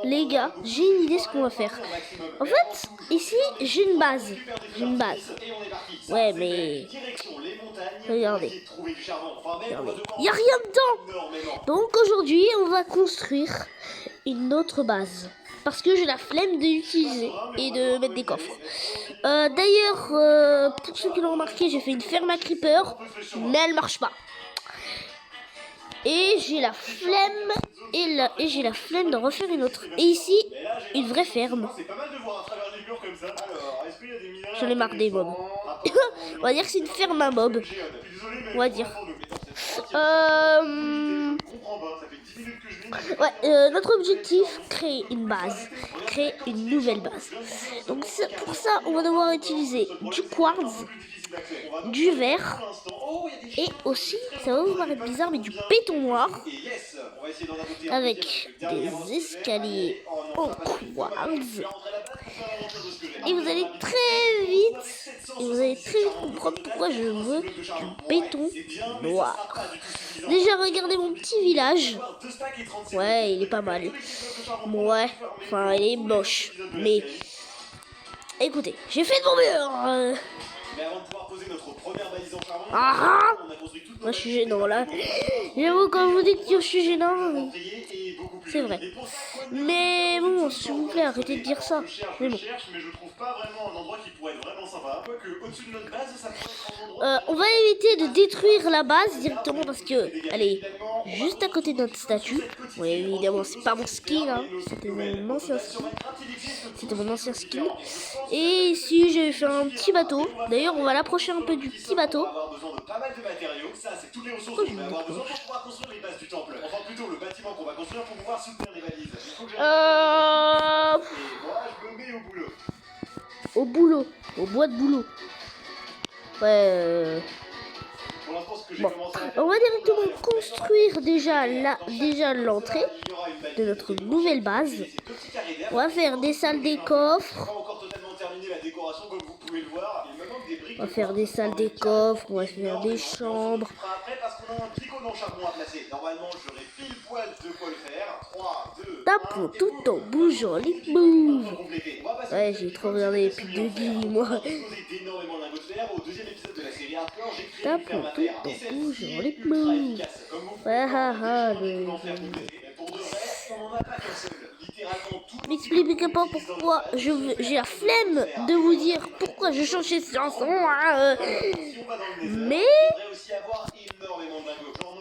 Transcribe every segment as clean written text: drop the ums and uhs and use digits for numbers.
les gars, j'ai une idée ce qu'on va faire. En fait, ici, j'ai une base. Ouais, mais... Regardez. Il n'y a rien dedans. Donc aujourd'hui, on va construire une autre base. Parce que j'ai la flemme d'utiliser et de mettre des coffres. D'ailleurs, pour ceux qui l'ont remarqué, j'ai fait une ferme à creeper, mais elle marche pas. Et j'ai la flemme et j'ai la flemme de refaire une autre. Et ici, une vraie ferme. J'en ai marre des mobs. On va dire que c'est une ferme à mobs. On va dire. Notre objectif, créer une base. Créer une nouvelle base. Donc pour ça, on va devoir utiliser du quartz, du verre et aussi, ça va vous paraître bizarre, mais du béton noir avec des escaliers en quartz. Et vous allez très vite comprendre pourquoi je veux du béton noir. Déjà, regardez mon petit village. Ouais, il est pas mal. Ouais, enfin, il est moche. Mais écoutez, j'ai fait de mon mieux. Moi, je suis gênant là. J'avoue, quand vous dites que je suis gênant, c'est vrai. Mais bon, s'il vous plaît, arrêtez de dire ça. Mais bon. On va éviter de détruire la base directement parce que elle est juste à côté de notre statue. Oui, évidemment, c'est pas mon skin, hein. C'était mon ancien skin. Et ici, j'ai fait un petit bateau. D'ailleurs, on va l'approcher un peu du petit bateau. Au boulot, au bois de boulot. Ouais. Bon, on va directement construire déjà l'entrée de notre nouvelle base. On va faire des salles des coffres. On va faire des salles des coffres, on va faire des chambres. Tapons tout en bougeant les moves. Ouais, j'ai trop regardé les pubs de Guy, moi. Tapons tout en bougeant les moves. M'expliquez pas pourquoi j'ai la flemme de vous dire pourquoi je change cette chanson. Mais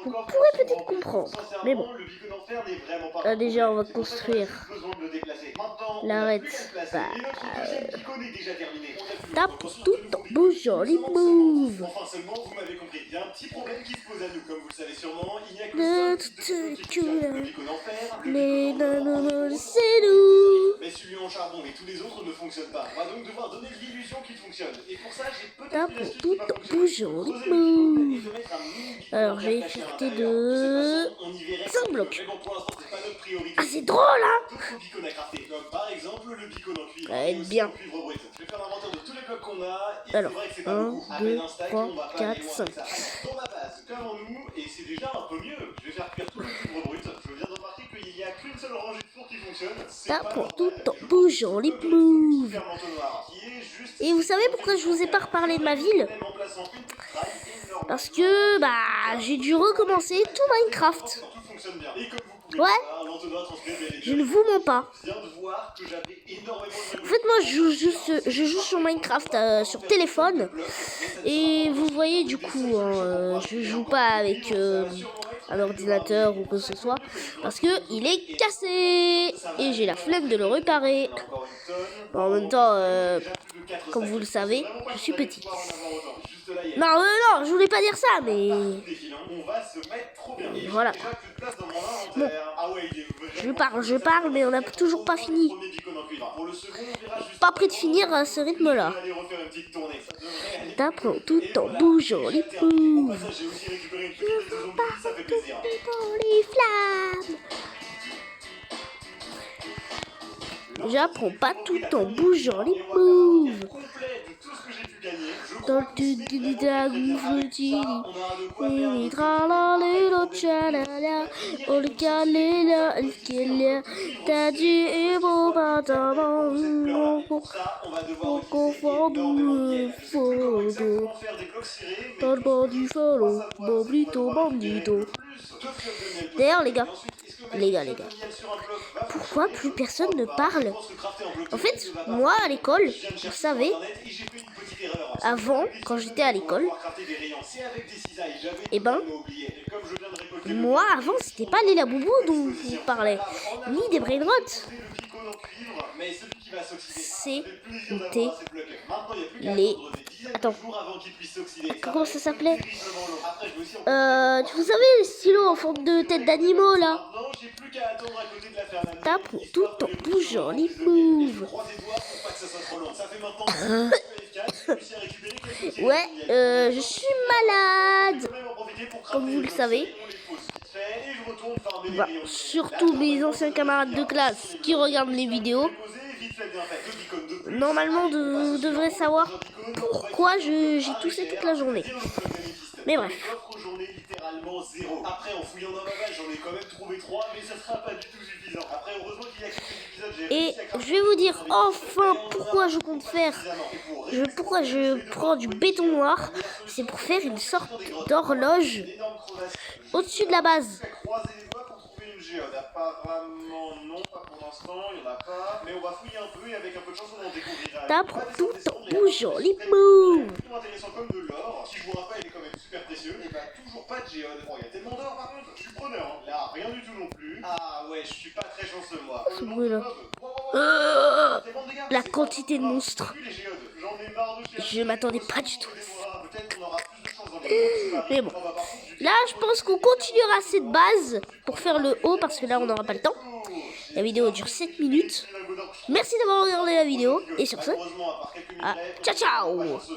vous pourrez peut-être comprendre. Mais bon. Déjà, on va construire l'arête. Tape tout en bougeant les moves. Il y a un petit problème qui se pose à nous, comme vous le savez sûrement. Il n'y a que mais non, c'est nous. Mais celui en charbon et tous les autres ne fonctionnent pas. On va donc devoir donner l'illusion qu'ils fonctionnent. Et pour ça, j'ai peut-être tout en bougeant les moves. Alors, j'ai écarté de 5 blocs. Ah, c'est drôle, hein. Par exemple, le beacon en cuivre. Ça va être bien. Je vais faire l'inventaire de tous les blocs qu'on a. Alors, 1, 2, 3, 4, 5. Dans ma base, comme en nous, et c'est déjà un peu mieux. Je vais faire cuire tout le cuivre brut. Je viens de remarquer qu'il n'y a qu'une seule rangée de four qui fonctionne. Ça pour tout en bougeant les moves. Et vous savez pourquoi je vous ai pas reparlé de ma ville? Parce que j'ai dû recommencer tout Minecraft. Ouais, je ne vous mens pas. En fait, moi, je joue sur Minecraft sur téléphone. Et vous voyez, du coup, je joue pas avec un ordinateur ou quoi que ce soit. Parce que il est cassé. Et j'ai la flemme de le réparer. Bon, en même temps, comme vous le savez, je suis petit. Non, je voulais pas dire ça, mais... Voilà. Bon. Je parle, mais on n'a toujours pas fini. Pas prêt de finir à ce rythme-là. Tapons tout en bougeant les poules. Dans les flammes. J'apprends pas tout en bougeant les moves. Dans le tunnel de la gouffre-tini. Il trala les lots chalala. On le calait là, le calait. T'as dit et bon matin. On confond le fondo. Dans le bord du follow. Boblito, bandito. D'ailleurs, les gars. Pourquoi plus personne ne parle? En fait, moi à l'école, vous savez, avant, quand j'étais à l'école, et ben, moi avant, c'était pas les Laboubou dont on parlait, ni des brainrots. C'était les... Attends, comment ça s'appelait? Vous savez, les stylos en forme de tête d'animaux, là. Tape tout en bougeant les moves. Ouais, je suis malade, comme vous le savez. Bah, surtout mes anciens camarades de classe qui regardent les vidéos. Normalement, vous devrez savoir pourquoi j'ai toussé toute la journée. Mais bref. Après, en fouillant dans ma base, j'en ai quand même trouvé 3, mais ça sera pas du tout suffisant. Après, heureusement qu'il y a quelques épisodes, j'ai réussi à... Et je vais vous dire enfin pourquoi je compte faire, pourquoi je prends du béton noir. C'est pour faire une sorte d'horloge au-dessus de la base. Apparemment non, pas pour l'instant, il n'y en a pas. Mais on va fouiller un peu et avec un peu de chance on en découvrira. Tape tout en bougeant les moves. C'est plutôt intéressant comme de l'or. Si je vous rappelle, il est quand même super précieux. Et bah toujours pas de géode. Bon, il y a tellement d'or par contre, je suis preneur. Hein. Là, rien du tout non plus. Ah ouais, je suis pas très chanceux moi. Ce bruit là. La quantité de monstres. Je m'attendais pas du tout. Mais bon. Là, je pense qu'on continuera cette base pour faire le haut parce que là, on n'aura pas le temps. La vidéo dure 7 minutes. Merci d'avoir regardé la vidéo. Et sur ce, ciao ciao.